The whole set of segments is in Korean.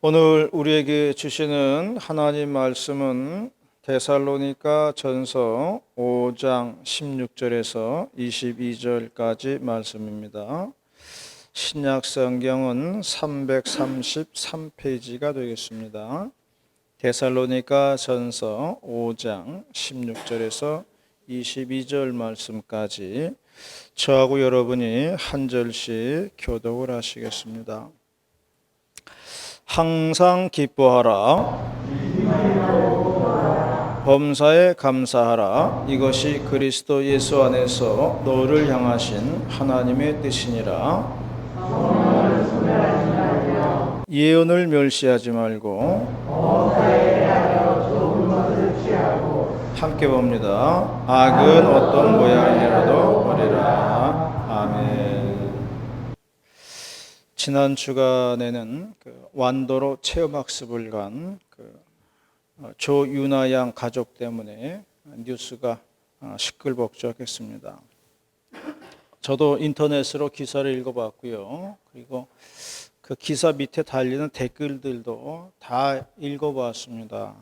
오늘 우리에게 주시는 하나님 말씀은 데살로니가 전서 5장 16절에서 22절까지 말씀입니다. 신약 성경은 333페이지가 되겠습니다. 데살로니가 전서 5장 16절에서 22절 말씀까지 저하고 여러분이 한 절씩 교독을 하시겠습니다. 항상 기뻐하라. 범사에 감사하라. 이것이 그리스도 예수 안에서 너를 향하신 하나님의 뜻이니라. 예언을 멸시하지 말고 함께 봅니다. 악은 어떤 모양이라도 버리라. 아멘. 지난 주간에는 완도로 체험학습을 간 조윤아 양 가족 때문에 뉴스가 시끌벅적했습니다. 저도 인터넷으로 기사를 읽어봤고요. 그리고 그 기사 밑에 달리는 댓글들도 다 읽어봤습니다.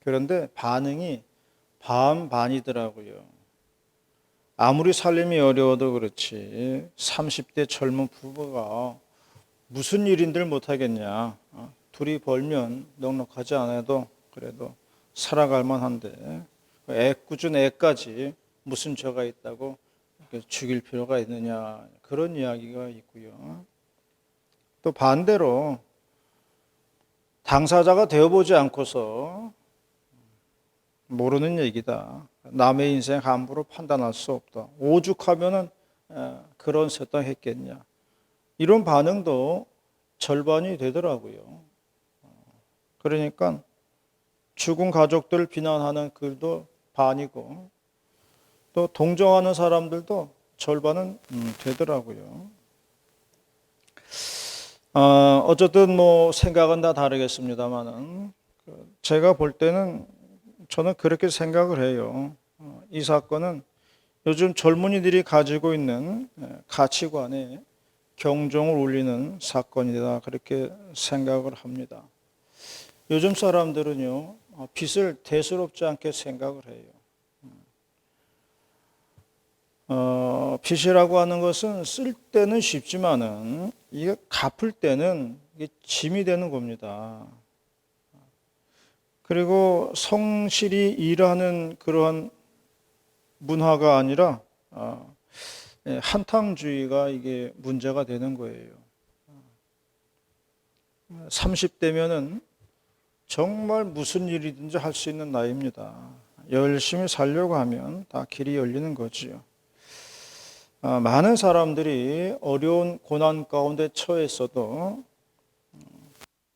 그런데 반응이 반반이더라고요. 아무리 살림이 어려워도 그렇지 30대 젊은 부부가 무슨 일인들 못하겠냐. 둘이 벌면 넉넉하지 않아도 그래도 살아갈 만한데 애꿎은 애까지 무슨 죄가 있다고 죽일 필요가 있느냐, 그런 이야기가 있고요. 또 반대로 당사자가 되어보지 않고서 모르는 얘기다, 남의 인생 함부로 판단할 수 없다, 오죽하면은 그런 세상했겠냐, 이런 반응도 절반이 되더라고요. 그러니까 죽은 가족들 비난하는 글도 반이고 또 동정하는 사람들도 절반은 되더라고요. 어쨌든 뭐 생각은 다 다르겠습니다만은 제가 볼 때는 저는 그렇게 생각을 해요. 이 사건은 요즘 젊은이들이 가지고 있는 가치관에 경종을 울리는 사건이다, 그렇게 생각을 합니다. 요즘 사람들은요, 빚을 대수롭지 않게 생각을 해요. 빚이라고 하는 것은 쓸 때는 쉽지만은 이게 갚을 때는 이게 짐이 되는 겁니다. 그리고 성실히 일하는 그러한 문화가 아니라 한탕주의가 이게 문제가 되는 거예요. 30대면은 정말 무슨 일이든지 할 수 있는 나이입니다. 열심히 살려고 하면 다 길이 열리는 거지요. 많은 사람들이 어려운 고난 가운데 처했어도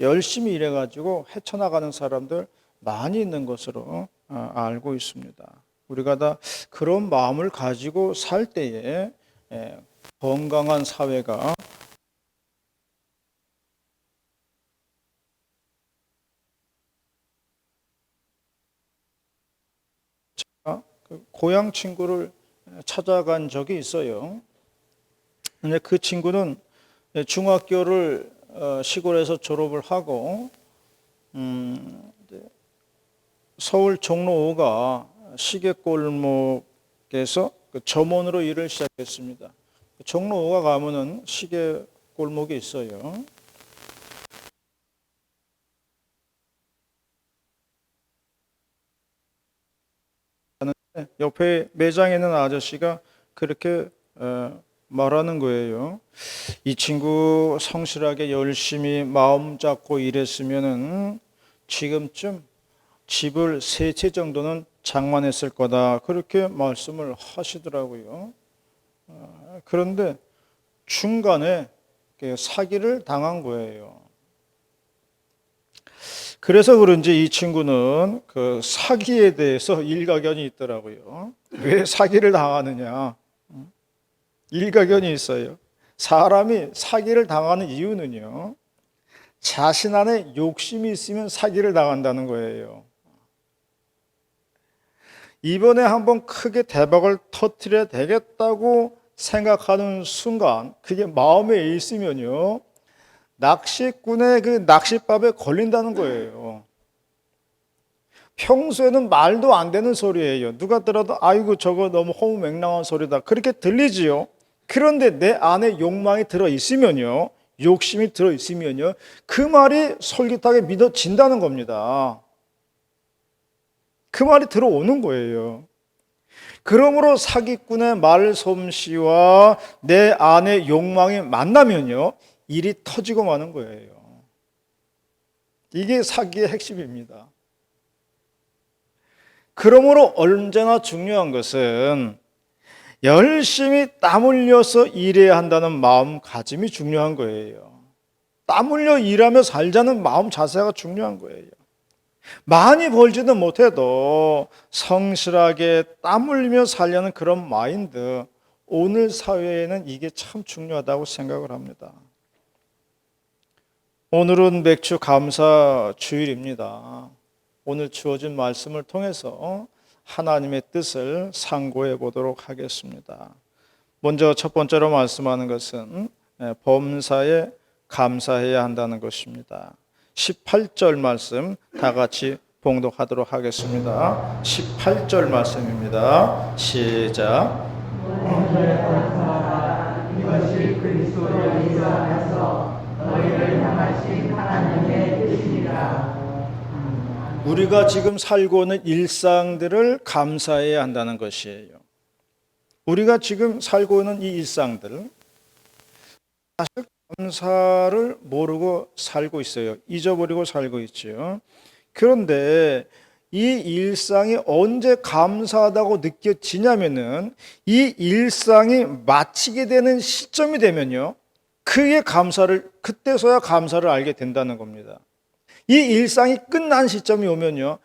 열심히 일해가지고 헤쳐나가는 사람들 많이 있는 것으로 알고 있습니다. 우리가 다 그런 마음을 가지고 살 때에 건강한 사회가 고향 친구를 찾아간 적이 있어요. 근데 그 친구는 중학교를 시골에서 졸업을 하고 서울 종로 5가 시계골목에서 점원으로 일을 시작했습니다. 종로 5가 가면은 시계골목이 있어요. 옆에 매장에 있는 아저씨가 그렇게 말하는 거예요. 이 친구 성실하게 열심히 마음 잡고 일했으면은 지금쯤 집을 3채 정도는 장만했을 거다, 그렇게 말씀을 하시더라고요. 그런데 중간에 사기를 당한 거예요. 그래서 그런지 이 친구는 그 사기에 대해서 일가견이 있더라고요. 왜 사기를 당하느냐? 일가견이 있어요. 사람이 사기를 당하는 이유는요, 자신 안에 욕심이 있으면 사기를 당한다는 거예요. 이번에 한번 크게 대박을 터뜨려야 되겠다고 생각하는 순간, 그게 마음에 있으면요, 낚시꾼의 그 낚싯밥에 걸린다는 거예요. 평소에는 말도 안 되는 소리예요. 누가 들어도 아이고 저거 너무 허무맹랑한 소리다 그렇게 들리지요. 그런데 내 안에 욕망이 들어있으면요, 욕심이 들어있으면요, 그 말이 솔깃하게 믿어진다는 겁니다. 그 말이 들어오는 거예요. 그러므로 사기꾼의 말솜씨와 내 안의 욕망이 만나면요, 일이 터지고 마는 거예요. 이게 사기의 핵심입니다. 그러므로 언제나 중요한 것은 열심히 땀 흘려서 일해야 한다는 마음가짐이 중요한 거예요. 땀 흘려 일하며 살자는 마음 자세가 중요한 거예요. 많이 벌지는 못해도 성실하게 땀 흘리며 살려는 그런 마인드, 오늘 사회에는 이게 참 중요하다고 생각을 합니다. 오늘은 맥주 감사 주일입니다. 오늘 주어진 말씀을 통해서 하나님의 뜻을 상고해 보도록 하겠습니다. 먼저 첫 번째로 말씀하는 것은 범사에 감사해야 한다는 것입니다. 18절 말씀 다 같이 봉독하도록 하겠습니다. 18절 말씀입니다. 시작. 이것이 그리스도 예수 안에서 너희를 향하신 하나님의 뜻이니라. 우리가 지금 살고 있는 일상들을 감사해야 한다는 것이에요. 우리가 지금 살고 있는 이 일상들, 사실 감사를 모르고 살고 있어요. 잊어버리고 살고 있죠. 그런데 이 일상이 언제 감사하다고 느껴지냐면은 이 일상이 마치게 되는 시점이 되면요, 그때서야 감사를 알게 된다는 겁니다. 이 일상이 끝난 시점이 오면요,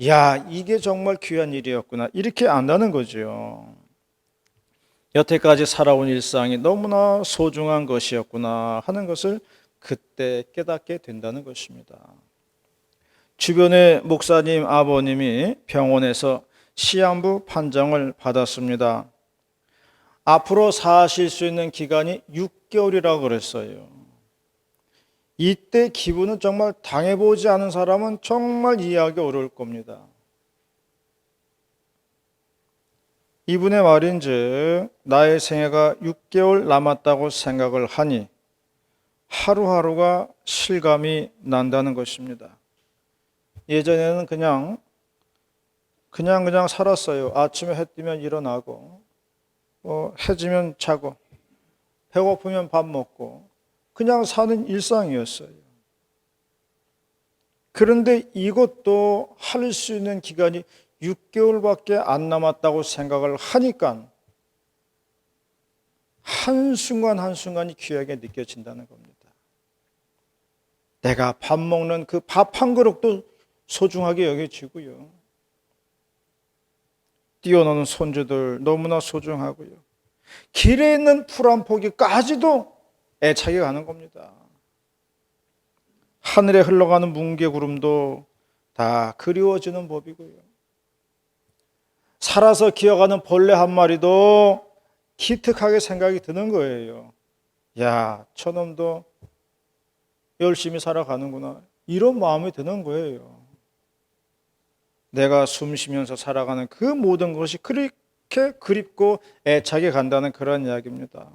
야, 이게 정말 귀한 일이었구나, 이렇게 안다는 거죠. 여태까지 살아온 일상이 너무나 소중한 것이었구나 하는 것을 그때 깨닫게 된다는 것입니다. 주변의 목사님 아버님이 병원에서 시한부 판정을 받았습니다. 앞으로 사실 수 있는 기간이 6개월이라고 그랬어요. 이때 기분은 정말 당해보지 않은 사람은 정말 이해하기 어려울 겁니다. 이분의 말인즉 나의 생애가 6개월 남았다고 생각을 하니 하루하루가 실감이 난다는 것입니다. 예전에는 그냥 살았어요. 아침에 해 뜨면 일어나고 해 지면 자고 배고프면 밥 먹고 그냥 사는 일상이었어요. 그런데 이것도 할 수 있는 기간이 6개월밖에 안 남았다고 생각을 하니까 한순간 한순간이 귀하게 느껴진다는 겁니다. 내가 밥 먹는 그 밥 한 그릇도 소중하게 여겨지고요. 뛰어노는 손주들 너무나 소중하고요. 길에 있는 풀 한 포기까지도 애착이 가는 겁니다. 하늘에 흘러가는 뭉게구름도 다 그리워지는 법이고요. 살아서 기어가는 벌레 한 마리도 기특하게 생각이 드는 거예요. 야, 저놈도 열심히 살아가는구나, 이런 마음이 드는 거예요. 내가 숨 쉬면서 살아가는 그 모든 것이 그렇게 그립고 애착이 간다는 그런 이야기입니다.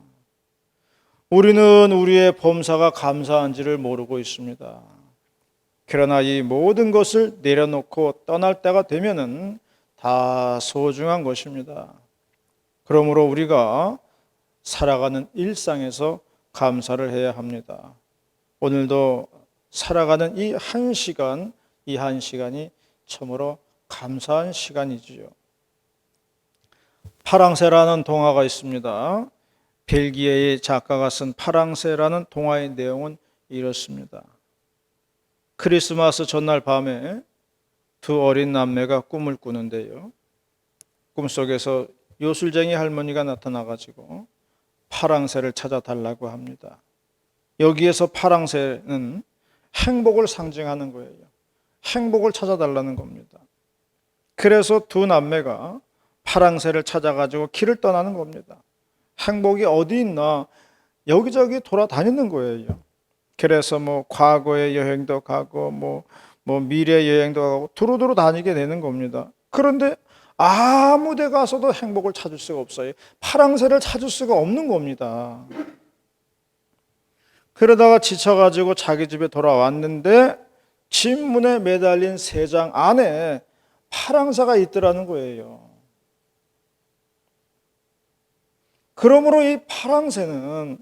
우리는 우리의 범사가 감사한지를 모르고 있습니다. 그러나 이 모든 것을 내려놓고 떠날 때가 되면은 다 소중한 것입니다. 그러므로 우리가 살아가는 일상에서 감사를 해야 합니다. 오늘도 살아가는 이 한 시간이 참으로 감사한 시간이지요. 파랑새라는 동화가 있습니다. 벨기에의 작가가 쓴 파랑새라는 동화의 내용은 이렇습니다. 크리스마스 전날 밤에 두 어린 남매가 꿈을 꾸는데요, 꿈속에서 요술쟁이 할머니가 나타나가지고 파랑새를 찾아달라고 합니다. 여기에서 파랑새는 행복을 상징하는 거예요. 행복을 찾아달라는 겁니다. 그래서 두 남매가 파랑새를 찾아가지고 길을 떠나는 겁니다. 행복이 어디 있나 여기저기 돌아다니는 거예요. 그래서 뭐 과거의 여행도 가고 뭐 미래 여행도 가고 두루두루 다니게 되는 겁니다. 그런데 아무 데 가서도 행복을 찾을 수가 없어요. 파랑새를 찾을 수가 없는 겁니다. 그러다가 지쳐가지고 자기 집에 돌아왔는데 집 문에 매달린 새 장 안에 파랑새가 있더라는 거예요. 그러므로 이 파랑새는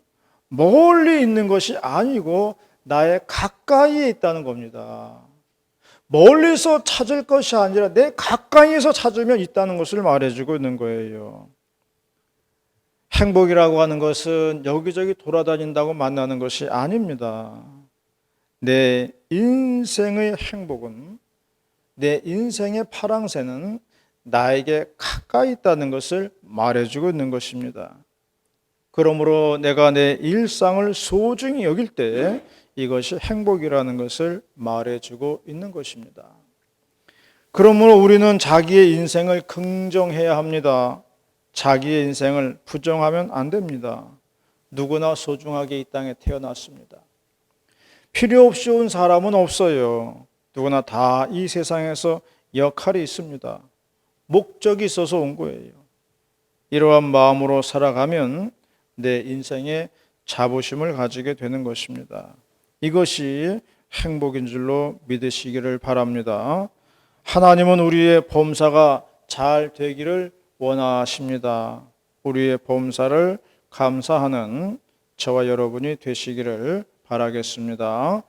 멀리 있는 것이 아니고 나의 가까이에 있다는 겁니다. 멀리서 찾을 것이 아니라 내 가까이에서 찾으면 있다는 것을 말해주고 있는 거예요. 행복이라고 하는 것은 여기저기 돌아다닌다고 만나는 것이 아닙니다. 내 인생의 행복은, 내 인생의 파랑새는 나에게 가까이 있다는 것을 말해주고 있는 것입니다. 그러므로 내가 내 일상을 소중히 여길 때 이것이 행복이라는 것을 말해주고 있는 것입니다. 그러므로 우리는 자기의 인생을 긍정해야 합니다. 자기의 인생을 부정하면 안 됩니다. 누구나 소중하게 이 땅에 태어났습니다. 필요 없이 온 사람은 없어요. 누구나 다 이 세상에서 역할이 있습니다. 목적이 있어서 온 거예요. 이러한 마음으로 살아가면 내 인생에 자부심을 가지게 되는 것입니다. 이것이 행복인 줄로 믿으시기를 바랍니다. 하나님은 우리의 범사가 잘 되기를 원하십니다. 우리의 범사를 감사하는 저와 여러분이 되시기를 바라겠습니다.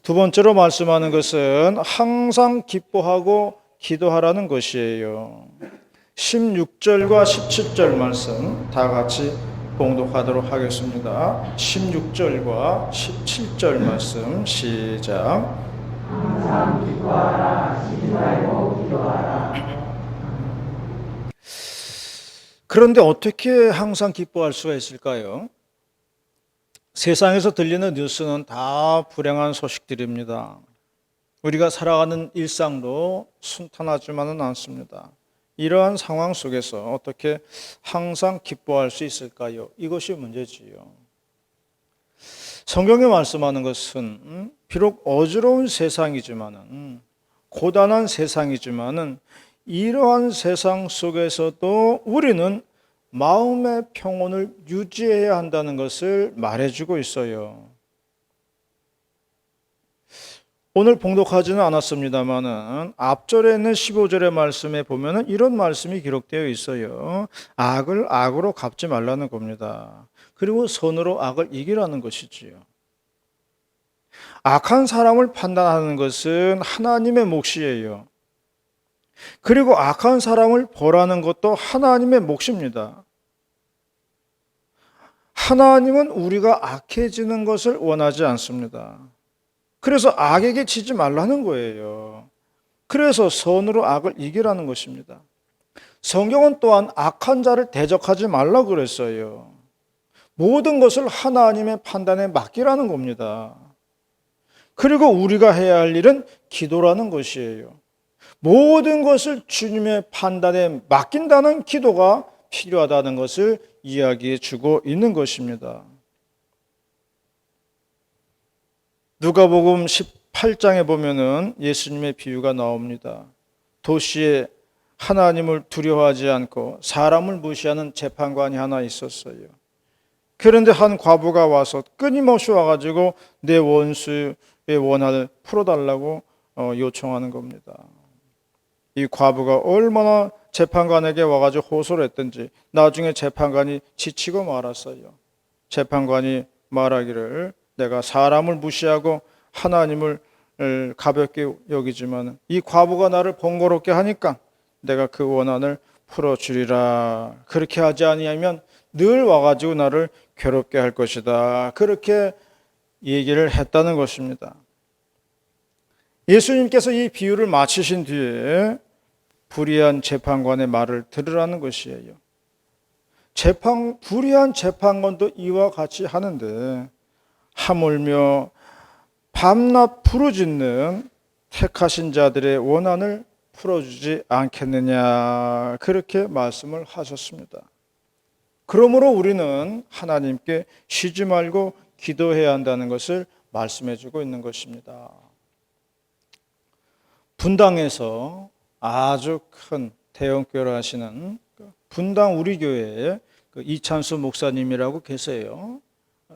두 번째로 말씀하는 것은 항상 기뻐하고 기도하라는 것이에요. 16절과 17절 말씀 다 같이 봉독하도록 하겠습니다. 16절과 17절 말씀 시작. 항상 기뻐하라. 쉬지 말고 기도하라. 그런데 어떻게 항상 기뻐할 수가 있을까요? 세상에서 들리는 뉴스는 다 불행한 소식들입니다. 우리가 살아가는 일상도 순탄하지만은 않습니다. 이러한 상황 속에서 어떻게 항상 기뻐할 수 있을까요? 이것이 문제지요. 성경에 말씀하는 것은 비록 어지러운 세상이지만은, 고단한 세상이지만은, 이러한 세상 속에서도 우리는 마음의 평온을 유지해야 한다는 것을 말해주고 있어요. 오늘 봉독하지는 않았습니다만은 앞절에 있는 15절의 말씀에 보면은 이런 말씀이 기록되어 있어요. 악을 악으로 갚지 말라는 겁니다. 그리고 선으로 악을 이기라는 것이지요. 악한 사람을 판단하는 것은 하나님의 몫이에요. 그리고 악한 사람을 벌하는 것도 하나님의 몫입니다. 하나님은 우리가 악해지는 것을 원하지 않습니다. 그래서 악에게 지지 말라는 거예요. 그래서 선으로 악을 이기라는 것입니다. 성경은 또한 악한 자를 대적하지 말라고 그랬어요. 모든 것을 하나님의 판단에 맡기라는 겁니다. 그리고 우리가 해야 할 일은 기도라는 것이에요. 모든 것을 주님의 판단에 맡긴다는 기도가 필요하다는 것을 이야기해 주고 있는 것입니다. 누가복음 18장에 보면은 예수님의 비유가 나옵니다. 도시에 하나님을 두려워하지 않고 사람을 무시하는 재판관이 하나 있었어요. 그런데 한 과부가 와서 끊임없이 와가지고 내 원수의 원한을 풀어달라고 요청하는 겁니다. 이 과부가 얼마나 재판관에게 와가지고 호소를 했든지 나중에 재판관이 지치고 말았어요. 재판관이 말하기를 내가 사람을 무시하고 하나님을 가볍게 여기지만 이 과부가 나를 번거롭게 하니까 내가 그 원한을 풀어주리라. 그렇게 하지 아니하면 늘 와가지고 나를 괴롭게 할 것이다. 그렇게 얘기를 했다는 것입니다. 예수님께서 이 비유를 마치신 뒤에 불의한 재판관의 말을 들으라는 것이에요. 불의한 재판관도 이와 같이 하는데 하물며 밤낮 부르짖는 택하신 자들의 원한을 풀어주지 않겠느냐, 그렇게 말씀을 하셨습니다. 그러므로 우리는 하나님께 쉬지 말고 기도해야 한다는 것을 말씀해 주고 있는 것입니다. 분당에서 아주 큰 대형교회를 하시는 분당 우리 교회에 이찬수 목사님이라고 계세요.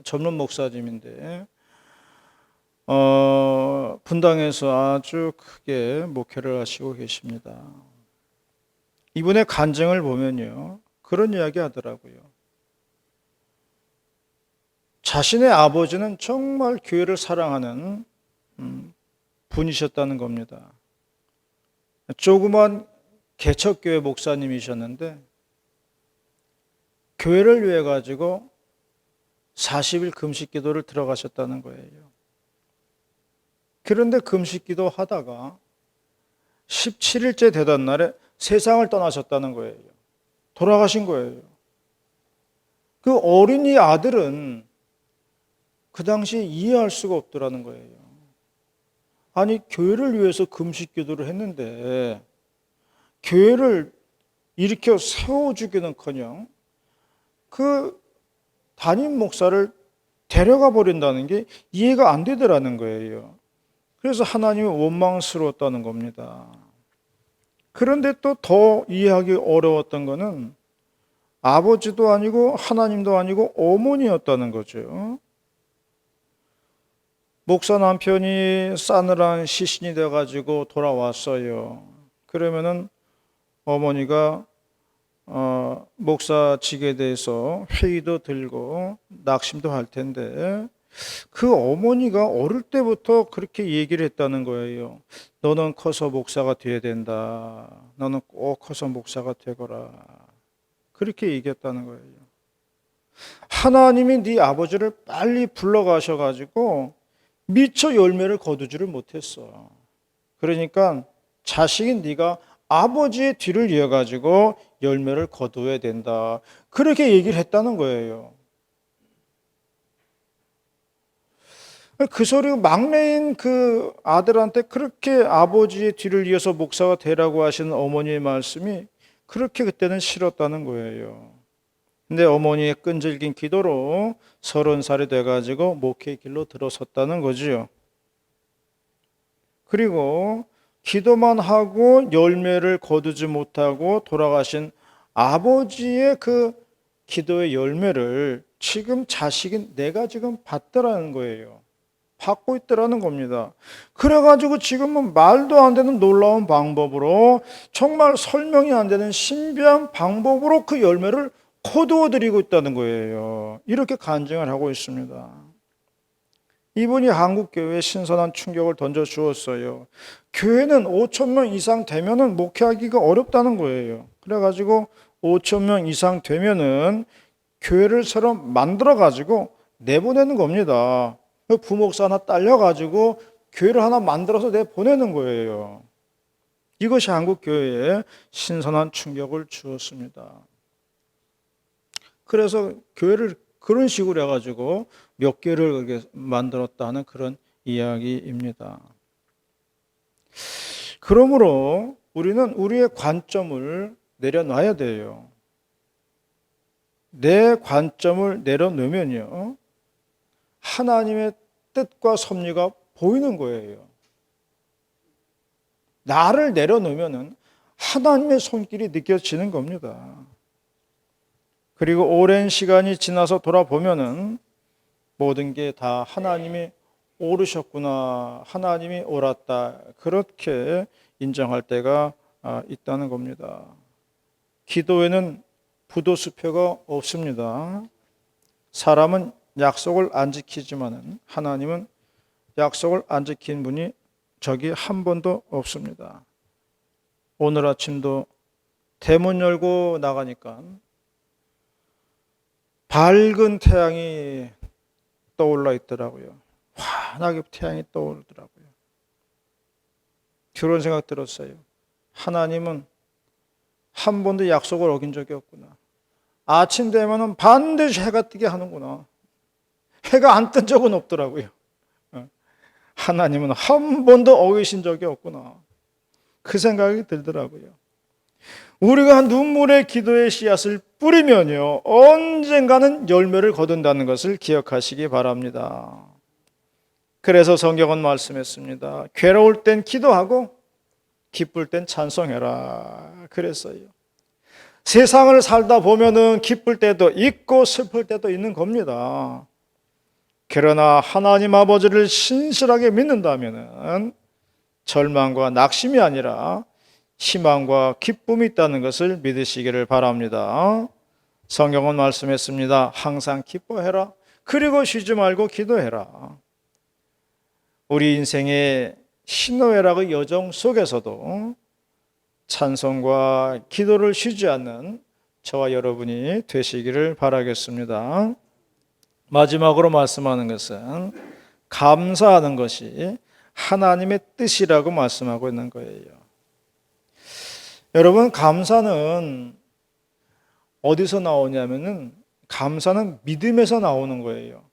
전문 목사님인데 분당에서 아주 크게 목회를 하시고 계십니다. 이분의 간증을 보면요, 그런 이야기 하더라고요. 자신의 아버지는 정말 교회를 사랑하는 분이셨다는 겁니다. 조그만 개척교회 목사님이셨는데 교회를 위해 가지고 40일 금식 기도를 들어가셨다는 거예요. 그런데 금식 기도 하다가 17일째 되던 날에 세상을 떠나셨다는 거예요. 돌아가신 거예요. 그 어린이 아들은 그 당시에 이해할 수가 없더라는 거예요. 아니, 교회를 위해서 금식 기도를 했는데 교회를 일으켜 세워주기는커녕 그 담임 목사를 데려가 버린다는 게 이해가 안 되더라는 거예요. 그래서 하나님이 원망스러웠다는 겁니다. 그런데 또 더 이해하기 어려웠던 거는 아버지도 아니고 하나님도 아니고 어머니였다는 거죠. 목사 남편이 싸늘한 시신이 돼가지고 돌아왔어요. 그러면은 어머니가 목사직에 대해서 회의도 들고 낙심도 할 텐데 그 어머니가 어릴 때부터 그렇게 얘기를 했다는 거예요. 너는 커서 목사가 돼야 된다. 너는 꼭 커서 목사가 되거라. 그렇게 얘기했다는 거예요. 하나님이 네 아버지를 빨리 불러가셔가지고 미처 열매를 거두지를 못했어. 그러니까 자식인 네가 아버지의 뒤를 이어가지고 열매를 거두어야 된다. 그렇게 얘기를 했다는 거예요. 그 소리가 막내인 그 아들한테 그렇게 아버지의 뒤를 이어서 목사가 되라고 하시는 어머니의 말씀이 그렇게 그때는 싫었다는 거예요. 근데 어머니의 끈질긴 기도로 30살이 돼가지고 목회의 길로 들어섰다는 거지요. 그리고 기도만 하고 열매를 거두지 못하고 돌아가신 아버지의 그 기도의 열매를 지금 자식인 내가 지금 받더라는 거예요. 받고 있더라는 겁니다. 그래가지고 지금은 말도 안 되는 놀라운 방법으로 정말 설명이 안 되는 신비한 방법으로 그 열매를 거두어 드리고 있다는 거예요. 이렇게 간증을 하고 있습니다. 이분이 한국교회에 신선한 충격을 던져 주었어요. 교회는 5천 명 이상 되면은 목회하기가 어렵다는 거예요. 그래가지고 5천 명 이상 되면은 교회를 새로 만들어가지고 내보내는 겁니다. 부목사 하나 딸려가지고 교회를 하나 만들어서 내보내는 거예요. 이것이 한국교회에 신선한 충격을 주었습니다. 그래서 교회를 그런 식으로 해가지고 몇 개를 만들었다는 그런 이야기입니다. 그러므로 우리는 우리의 관점을 내려놔야 돼요. 내 관점을 내려놓으면요, 하나님의 뜻과 섭리가 보이는 거예요. 나를 내려놓으면 하나님의 손길이 느껴지는 겁니다. 그리고 오랜 시간이 지나서 돌아보면은 모든 게 다 하나님이 옳으셨구나, 하나님이 옳았다, 그렇게 인정할 때가 있다는 겁니다. 기도에는 부도수표가 없습니다. 사람은 약속을 안 지키지만은 하나님은 약속을 안 지킨 분이 저기 한 번도 없습니다. 오늘 아침도 대문 열고 나가니까 밝은 태양이 떠올라 있더라고요. 환하게 태양이 떠오르더라고요. 그런 생각 들었어요. 하나님은 한 번도 약속을 어긴 적이 없구나. 아침 되면은 반드시 해가 뜨게 하는구나. 해가 안 뜬 적은 없더라고요. 하나님은 한 번도 어기신 적이 없구나. 그 생각이 들더라고요. 우리가 눈물의 기도의 씨앗을 뿌리면요, 언젠가는 열매를 거둔다는 것을 기억하시기 바랍니다. 그래서 성경은 말씀했습니다. 괴로울 땐 기도하고 기쁠 땐 찬송해라 그랬어요. 세상을 살다 보면은 기쁠 때도 있고 슬플 때도 있는 겁니다. 그러나 하나님 아버지를 신실하게 믿는다면은 절망과 낙심이 아니라 희망과 기쁨이 있다는 것을 믿으시기를 바랍니다. 성경은 말씀했습니다. 항상 기뻐해라. 그리고 쉬지 말고 기도해라. 우리 인생의 희노애락의 여정 속에서도 찬송과 기도를 쉬지 않는 저와 여러분이 되시기를 바라겠습니다. 마지막으로 말씀하는 것은 감사하는 것이 하나님의 뜻이라고 말씀하고 있는 거예요. 여러분, 감사는 어디서 나오냐면은 감사는 믿음에서 나오는 거예요.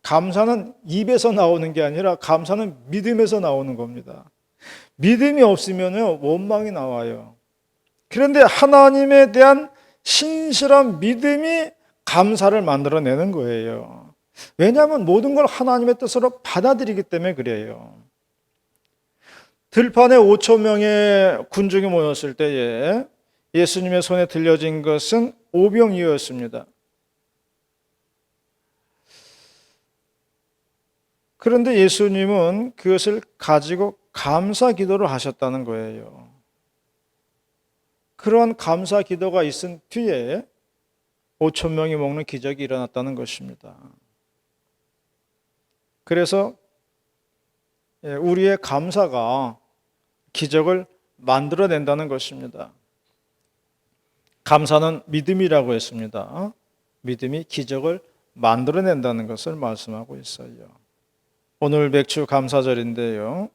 감사는 입에서 나오는 게 아니라 감사는 믿음에서 나오는 겁니다. 믿음이 없으면 원망이 나와요. 그런데 하나님에 대한 신실한 믿음이 감사를 만들어내는 거예요. 왜냐하면 모든 걸 하나님의 뜻으로 받아들이기 때문에 그래요. 들판에 5천 명의 군중이 모였을 때에 예수님의 손에 들려진 것은 오병이어였습니다. 그런데 예수님은 그것을 가지고 감사 기도를 하셨다는 거예요. 그러한 감사 기도가 있은 뒤에 5천 명이 먹는 기적이 일어났다는 것입니다. 그래서 우리의 감사가 기적을 만들어낸다는 것입니다. 감사는 믿음이라고 했습니다. 믿음이 기적을 만들어낸다는 것을 말씀하고 있어요. 오늘 맥주 감사절인데요.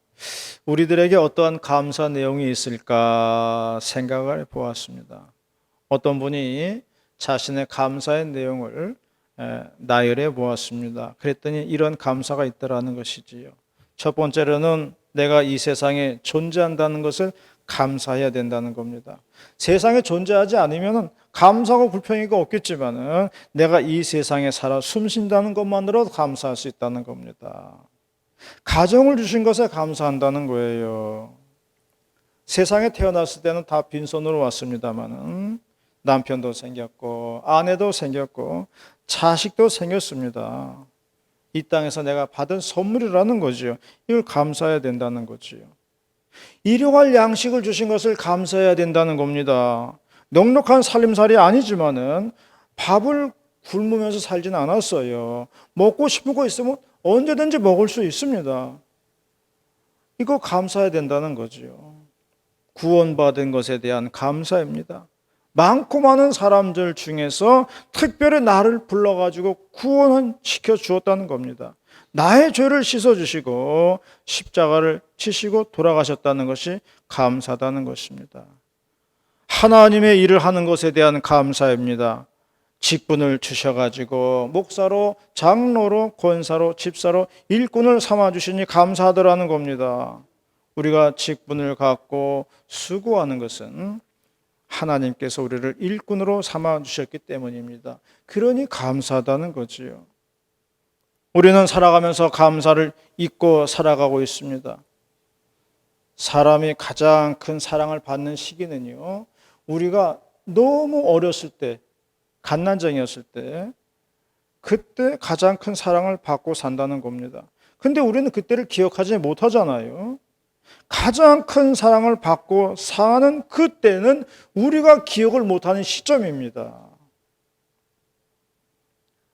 우리들에게 어떠한 감사 내용이 있을까 생각을 보았습니다. 어떤 분이 자신의 감사의 내용을 나열해 보았습니다. 그랬더니 이런 감사가 있더라는 것이지요. 첫 번째로는 내가 이 세상에 존재한다는 것을 감사해야 된다는 겁니다. 세상에 존재하지 않으면 감사하고 불평이가 없겠지만 내가 이 세상에 살아 숨쉰다는 것만으로도 감사할 수 있다는 겁니다. 가정을 주신 것에 감사한다는 거예요. 세상에 태어났을 때는 다 빈손으로 왔습니다만 남편도 생겼고 아내도 생겼고 자식도 생겼습니다. 이 땅에서 내가 받은 선물이라는 거지요. 이걸 감사해야 된다는 거지요. 일용할 양식을 주신 것을 감사해야 된다는 겁니다. 넉넉한 살림살이 아니지만은 밥을 굶으면서 살지는 않았어요. 먹고 싶은 거 있으면 언제든지 먹을 수 있습니다. 이거 감사해야 된다는 거지요. 구원받은 것에 대한 감사입니다. 많고 많은 사람들 중에서 특별히 나를 불러가지고 구원시켜 주었다는 겁니다. 나의 죄를 씻어주시고 십자가를 치시고 돌아가셨다는 것이 감사하다는 것입니다. 하나님의 일을 하는 것에 대한 감사입니다. 직분을 주셔가지고 목사로, 장로로, 권사로, 집사로 일꾼을 삼아주시니 감사하더라는 겁니다. 우리가 직분을 갖고 수고하는 것은 하나님께서 우리를 일꾼으로 삼아주셨기 때문입니다. 그러니 감사하다는 거지요. 우리는 살아가면서 감사를 잊고 살아가고 있습니다. 사람이 가장 큰 사랑을 받는 시기는요, 우리가 너무 어렸을 때, 갓난쟁이였을 때, 그때 가장 큰 사랑을 받고 산다는 겁니다. 근데 우리는 그때를 기억하지 못하잖아요. 가장 큰 사랑을 받고 사는 그때는 우리가 기억을 못하는 시점입니다.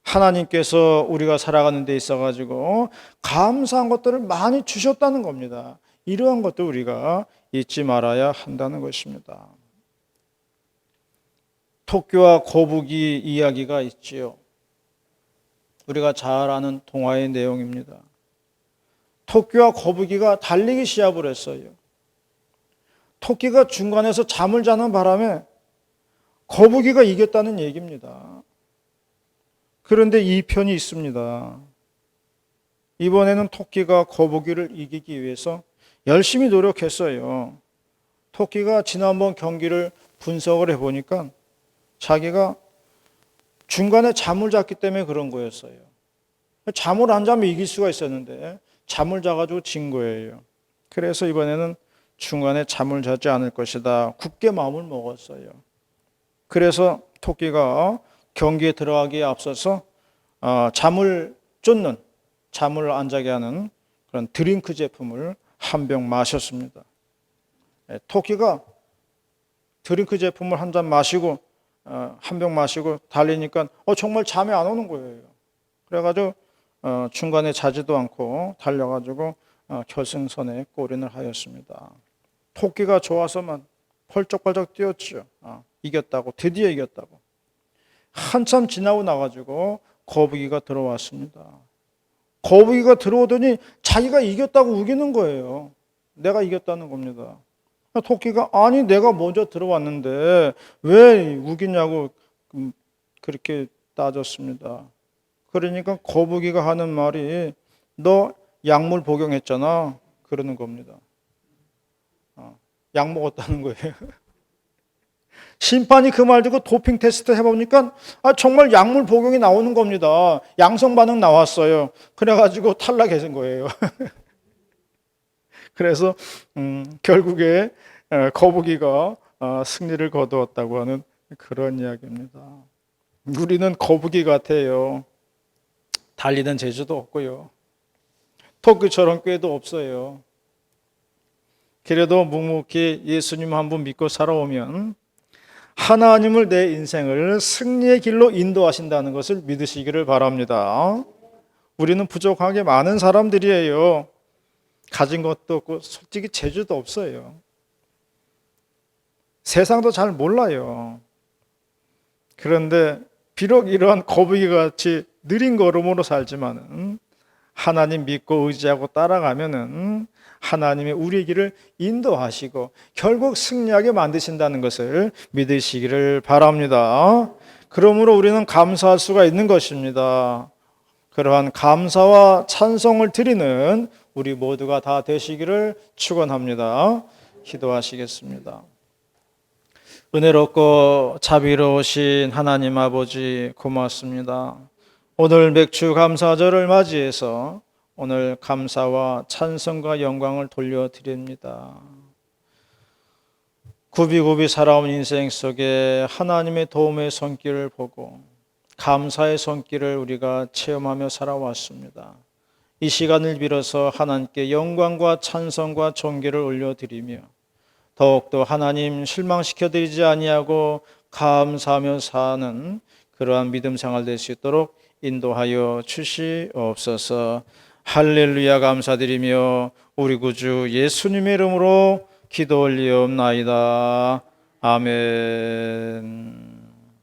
하나님께서 우리가 살아가는 데 있어가지고 감사한 것들을 많이 주셨다는 겁니다. 이러한 것도 우리가 잊지 말아야 한다는 것입니다. 토끼와 거북이 이야기가 있지요. 우리가 잘 아는 동화의 내용입니다. 토끼와 거북이가 달리기 시합을 했어요. 토끼가 중간에서 잠을 자는 바람에 거북이가 이겼다는 얘기입니다. 그런데 이 편이 있습니다. 이번에는 토끼가 거북이를 이기기 위해서 열심히 노력했어요. 토끼가 지난번 경기를 분석을 해보니까 자기가 중간에 잠을 잤기 때문에 그런 거였어요. 잠을 안 자면 이길 수가 있었는데 잠을 자가지고 진 거예요. 그래서 이번에는 중간에 잠을 자지 않을 것이다. 굳게 마음을 먹었어요. 그래서 토끼가 경기에 들어가기에 앞서서 잠을 쫓는, 잠을 안 자게 하는 그런 드링크 제품을 한 병 마셨습니다. 토끼가 드링크 제품을 한 잔 마시고 한 병 마시고 달리니까 정말 잠이 안 오는 거예요. 그래가지고 중간에 자지도 않고 달려가지고 결승선에 골인을 하였습니다. 토끼가 좋아서만 펄쩍펄쩍 뛰었죠. 이겼다고, 드디어 이겼다고. 한참 지나고 나가지고 거북이가 들어왔습니다. 거북이가 들어오더니 자기가 이겼다고 우기는 거예요. 내가 이겼다는 겁니다. 토끼가 아니 내가 먼저 들어왔는데 왜 우기냐고 그렇게 따졌습니다. 그러니까 거북이가 하는 말이 너 약물 복용했잖아 그러는 겁니다. 약 먹었다는 거예요. 심판이 그 말 듣고 도핑 테스트 해보니까 정말 약물 복용이 나오는 겁니다. 양성 반응 나왔어요. 그래가지고 탈락해진 거예요. 그래서 결국에 거북이가 승리를 거두었다고 하는 그런 이야기입니다. 우리는 거북이 같아요. 달리는 재주도 없고요. 토끼처럼 꾀도 없어요. 그래도 묵묵히 예수님 한 분 믿고 살아오면 하나님을 내 인생을 승리의 길로 인도하신다는 것을 믿으시기를 바랍니다. 우리는 부족하게 많은 사람들이에요. 가진 것도 없고 솔직히 재주도 없어요. 세상도 잘 몰라요. 그런데 비록 이러한 거북이같이 느린 걸음으로 살지만은 하나님 믿고 의지하고 따라가면은 하나님의 우리의 길을 인도하시고 결국 승리하게 만드신다는 것을 믿으시기를 바랍니다. 그러므로 우리는 감사할 수가 있는 것입니다. 그러한 감사와 찬송을 드리는 우리 모두가 다 되시기를 축원합니다. 기도하시겠습니다. 은혜롭고 자비로우신 하나님 아버지 고맙습니다. 오늘 맥주 감사절을 맞이해서 오늘 감사와 찬송과 영광을 돌려드립니다. 굽이굽이 살아온 인생 속에 하나님의 도움의 손길을 보고 감사의 손길을 우리가 체험하며 살아왔습니다. 이 시간을 빌어서 하나님께 영광과 찬송과 존귀를 올려드리며 더욱더 하나님 실망시켜드리지 아니하고 감사하며 사는 그러한 믿음 생활 될 수 있도록 인도하여 주시옵소서. 할렐루야 감사드리며 우리 구주 예수님의 이름으로 기도 올리옵나이다. 아멘.